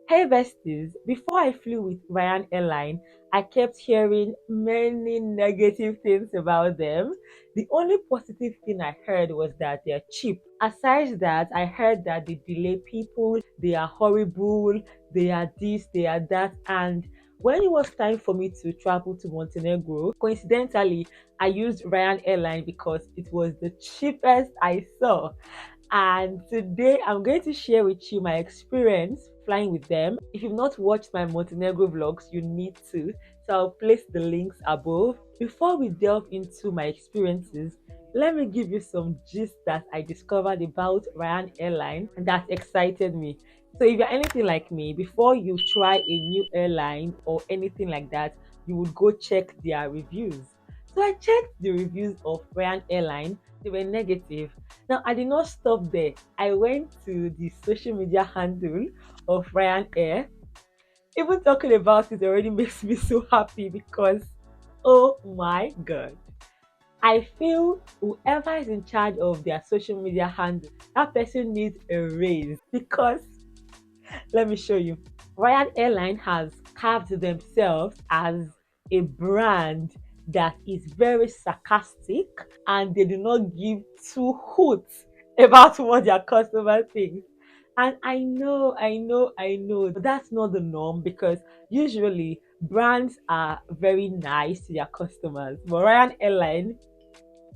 Hey besties, before I flew with Ryan Airline, I kept hearing many negative things about them. The only positive thing I heard was that they're cheap. Aside that, I heard that they delay people, they are horrible, they are this, they are that. And when it was time for me to travel to Montenegro, coincidentally, I used Ryan Airline because it was the cheapest I saw. And today I'm going to share with you my experience flying with them. If you've not watched my Montenegro vlogs, you need to. So I'll place the links above. Before we delve into my experiences, let me give you some gist that I discovered about Ryan Airline that excited me. So if you're anything like me, before you try a new airline or anything like that, you would go check their reviews. So I checked the reviews of Ryan Airline. They were negative. Now, I did not stop there. I went to the social media handle of Ryanair. Even talking about it already makes me so happy because, oh my god. I feel whoever is in charge of their social media handle, that person needs a raise because let me show you. Ryan Airline has carved themselves as a brand that is very sarcastic and they do not give two hoots about what their customer thinks. And I know, but that's not the norm because usually brands are very nice to their customers. But Ryan Airline,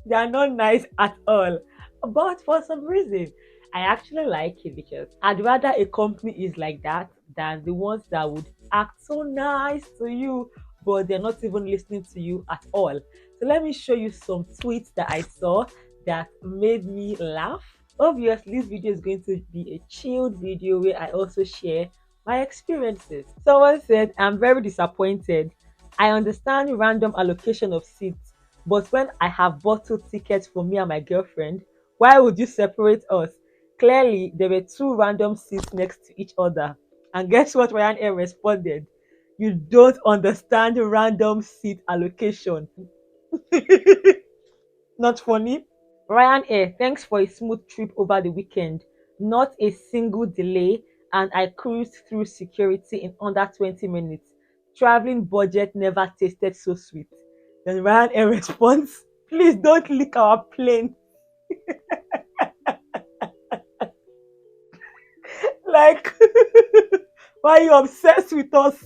they are not nice at all. But for some reason, I actually like it because I'd rather a company is like that than the ones that would act so nice to you, but they're not even listening to you at all. So let me show you some tweets that I saw that made me laugh. Obviously, this video is going to be a chilled video where I also share my experiences. Someone said, I'm very disappointed. I understand random allocation of seats, but when I have bottled tickets for me and my girlfriend, why would you separate us? Clearly, there were two random seats next to each other. And guess what Ryanair responded? You don't understand random seat allocation. Not funny? Ryanair, thanks for a smooth trip over the weekend. Not a single delay, and I cruised through security in under 20 minutes. Traveling budget never tasted so sweet. Then Ryanair responds, please don't lick our plane. Like, why are you obsessed with us?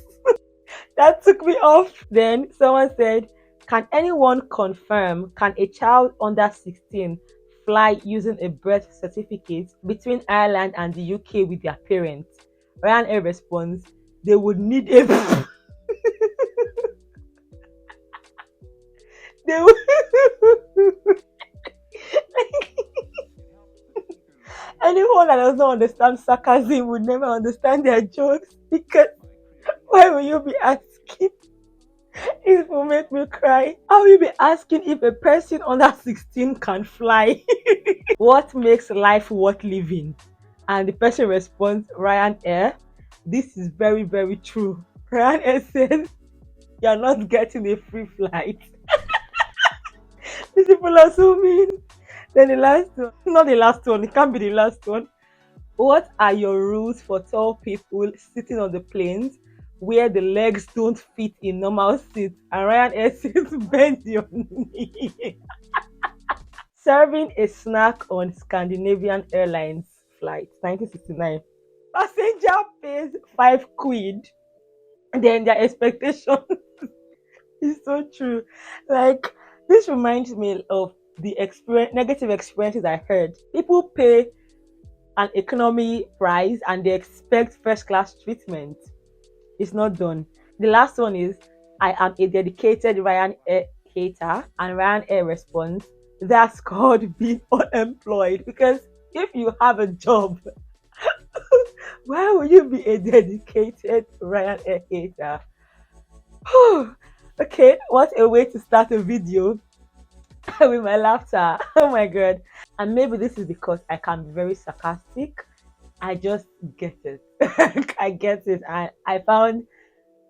That took me off. Then someone said, can anyone confirm, can a child under 16 fly using a birth certificate between Ireland and the UK with their parents? Ryanair responds, they would need a they would, anyone that does not understand sarcasm would never understand their jokes because why will you be asking? It will make me cry. I will be asking if a person under 16 can fly. What makes life worth living? And the person responds, Ryanair. This is very, very true. Ryanair says, you're not getting a free flight. These people are so mean. Then the last one, not the last one, it can't be the last one. What are your rules for tall people sitting on the planes where the legs don't fit in normal seats? And Ryanair says, bend your knee. Serving a snack on Scandinavian Airlines flight 1969. Passenger pays 5 quid. Then their expectation is so true. Like this reminds me of the experience, negative experiences I heard. People pay an economy price and they expect first class treatment. It's not done. The last one is I am a dedicated Ryanair hater, and Ryanair responds that's called being unemployed because if you have a job, why would you be a dedicated Ryanair hater? Okay, what a way to start a video with my laughter. Oh my god. And maybe this is because I can be very sarcastic. I just get it. I get it. I found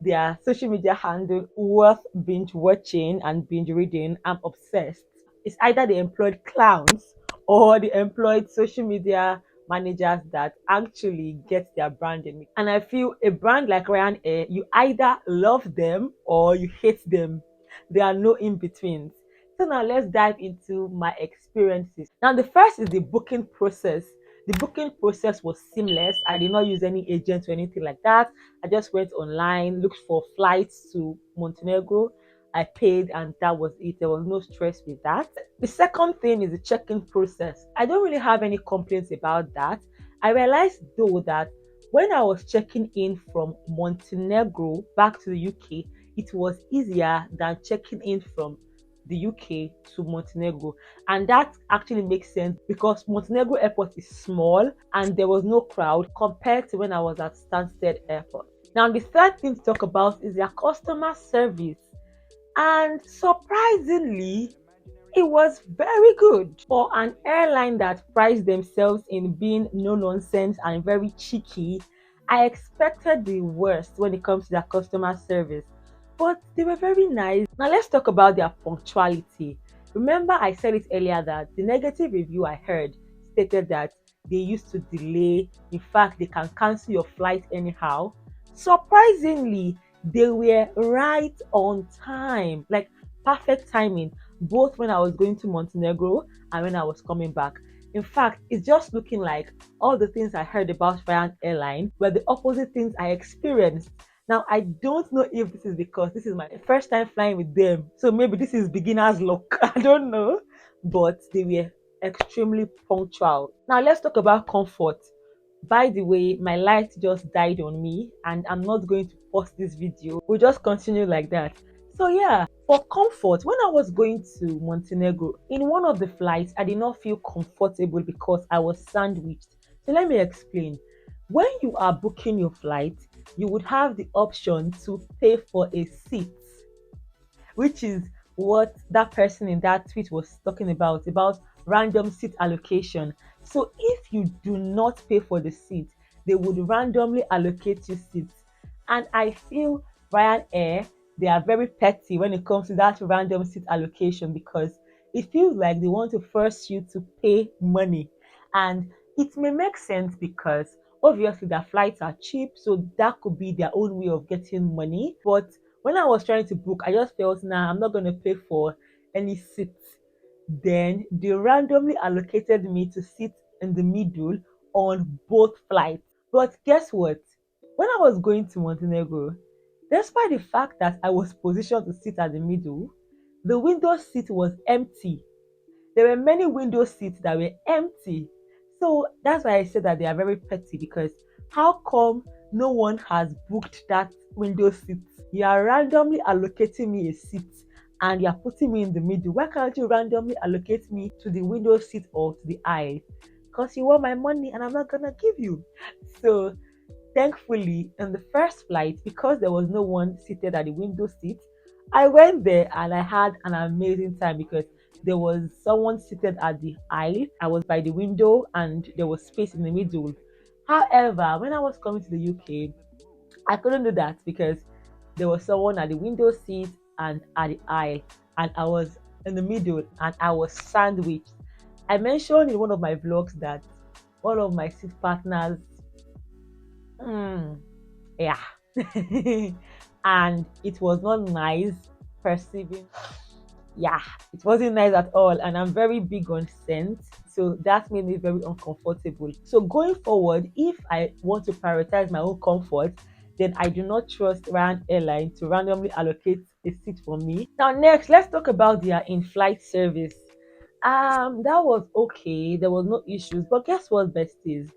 their social media handle worth binge watching and binge reading. I'm obsessed. It's either they employed clowns or they employed social media managers that actually get their branding. And I feel a brand like Ryanair, you either love them or you hate them. There are no in betweens. So now let's dive into my experiences. Now the first is the booking process. The booking process was seamless. I did not use any agent or anything like that. I just went online, looked for flights to Montenegro. I paid, and that was it. There was no stress with that. The second thing is the check-in process. I don't really have any complaints about that. I realized though that when I was checking in from Montenegro back to the UK, it was easier than checking in from the UK to Montenegro. And that actually makes sense because Montenegro airport is small and there was no crowd compared to when I was at Stansted Airport. Now, the third thing to talk about is their customer service. And surprisingly, it was very good for an airline that prides themselves in being no nonsense and very cheeky. I expected the worst when it comes to their customer service, but they were very nice. Now, let's talk about their punctuality. Remember, I said it earlier that the negative review I heard stated that they used to delay. In fact, they can cancel your flight anyhow. Surprisingly, they were right on time, like perfect timing, both when I was going to Montenegro and when I was coming back. In fact, it's just looking like all the things I heard about Ryan Airline were the opposite things I experienced. Now, I don't know if this is because this is my first time flying with them. So maybe this is beginner's luck. I don't know. But they were extremely punctual. Now, let's talk about comfort. By the way, my light just died on me and I'm not going to post this video. We'll just continue like that. So yeah, for comfort, when I was going to Montenegro, in one of the flights, I did not feel comfortable because I was sandwiched. So let me explain. When you are booking your flight, you would have the option to pay for a seat, which is what that person in that tweet was talking about random seat allocation. So if you do not pay for the seat, they would randomly allocate you seats. And I feel Ryanair, they are very petty when it comes to that random seat allocation because it feels like they want to force you to pay money. And it may make sense because obviously their flights are cheap, so that could be their own way of getting money. But when I was trying to book, I just felt, nah, I'm not going to pay for any seats. Then they randomly allocated me to sit in the middle on both flights. But guess what? When I was going to Montenegro, despite the fact that I was positioned to sit at the middle, the window seat was empty. There were many window seats that were empty. So that's why I said that they are very petty because how come no one has booked that window seat? You are randomly allocating me a seat and you are putting me in the middle. Why can't you randomly allocate me to the window seat or to the aisle? Because you want my money and I'm not gonna give you. So thankfully, in the first flight, because there was no one seated at the window seat, I went there and I had an amazing time because there was someone seated at the aisle. I was by the window and there was space in the middle. However, when I was coming to the UK, I couldn't do that because there was someone at the window seat and at the aisle, and I was in the middle and I was sandwiched. I mentioned in one of my vlogs that one of my seat partners, mm, yeah, and it was not nice perceiving. Yeah, it wasn't nice at all, and I'm very big on scent, so that made me very uncomfortable. So going forward, if I want to prioritize my own comfort, then I do not trust Ryan Airline to randomly allocate a seat for me. Now next, let's talk about their in-flight service. That was okay, there was no issues, but guess what, besties?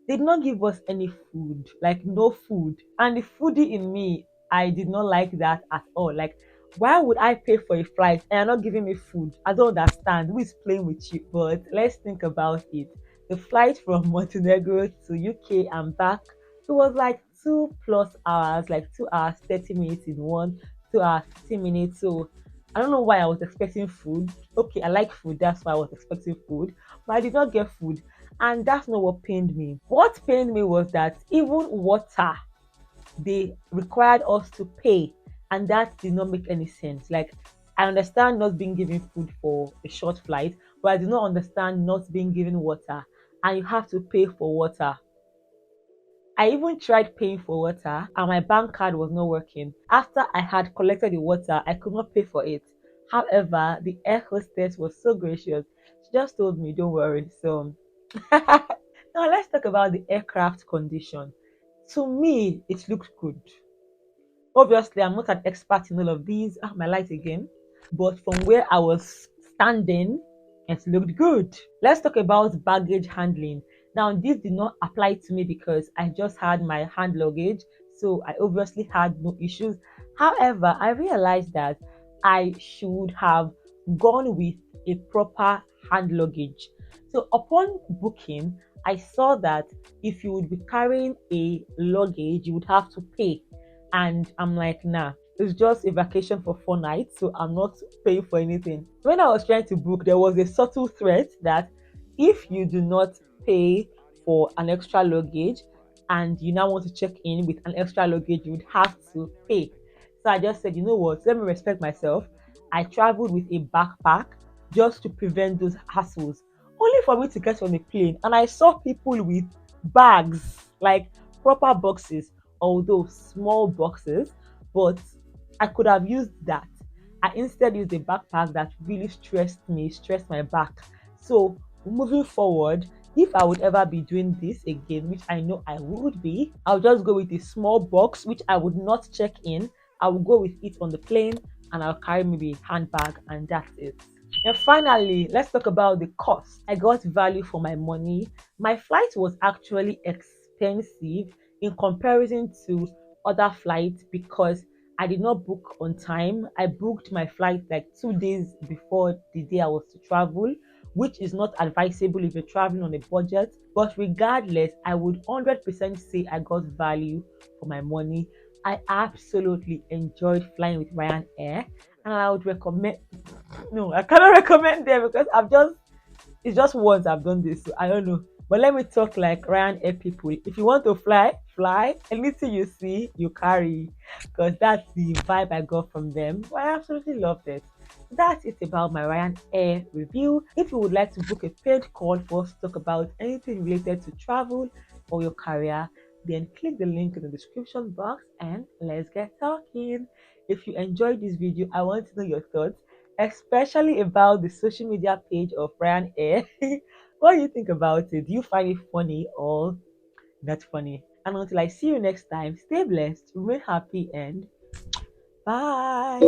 They did not give us any food, like no food. And the foodie in me, I did not like that at all. Like, why would I pay for a flight and you're not giving me food? I don't understand. Who is playing with you? But let's think about it. The flight from Montenegro to UK and back, it was like 2 plus hours, like 2 hours, 30 minutes in one, 2 hours, 15 minutes. So I don't know why I was expecting food. Okay, I like food, that's why I was expecting food, but I did not get food. And that's not what pained me. What pained me was that even water, they required us to pay, and that did not make any sense. Like, I understand not being given food for a short flight, but I do not understand not being given water. and you have to pay for water. I even tried paying for water and my bank card was not working. After I had collected the water, I could not pay for it. However, the air hostess was so gracious. She just told me, don't worry. So, now let's talk about the aircraft condition. To me, it looked good. Obviously, I'm not an expert in all of these. Ah, my light again. But from where I was standing, it looked good. Let's talk about baggage handling. Now, this did not apply to me because I just had my hand luggage, so I obviously had no issues. However, I realized that I should have gone with a proper hand luggage. So, upon booking, I saw that if you would be carrying a luggage, you would have to pay. And I'm like, nah, it's just a vacation for 4 nights, so I'm not paying for anything. When I was trying to book, there was a subtle threat that if you do not pay for an extra luggage and you now want to check in with an extra luggage, you would have to pay. So I just said, you know what, let me respect myself. I traveled with a backpack just to prevent those hassles, only for me to get on a plane. And I saw people with bags, like proper boxes, although small boxes, but I could have used that. I instead used a backpack that really stressed me, stressed my back. So moving forward, if I would ever be doing this again, which I know I would be, I'll just go with a small box which I would not check in. I will go with it on the plane and I'll carry maybe a handbag and that's it. And finally, let's talk about the cost. I got value for my money. My flight was actually expensive in comparison to other flights because I did not book on time. I booked my flight like 2 days before the day I was to travel, which is not advisable if you're traveling on a budget. But regardless, I would 100% say I got value for my money. I absolutely enjoyed flying with Ryanair, and I would recommend. No, I cannot recommend them because it's just once I've done this, so I don't know. But let me talk like Ryanair people. If you want to fly, fly. Anything you see, you carry, because that's the vibe I got from them. But I absolutely loved it. That's it about my Ryanair review. If you would like to book a paid call for us to talk about anything related to travel or your career, then click the link in the description box and let's get talking. If you enjoyed this video, I want to know your thoughts, especially about the social media page of Ryanair. What do you think about it? Do you find it funny or not funny? And until I see you next time, stay blessed, remain happy, and bye.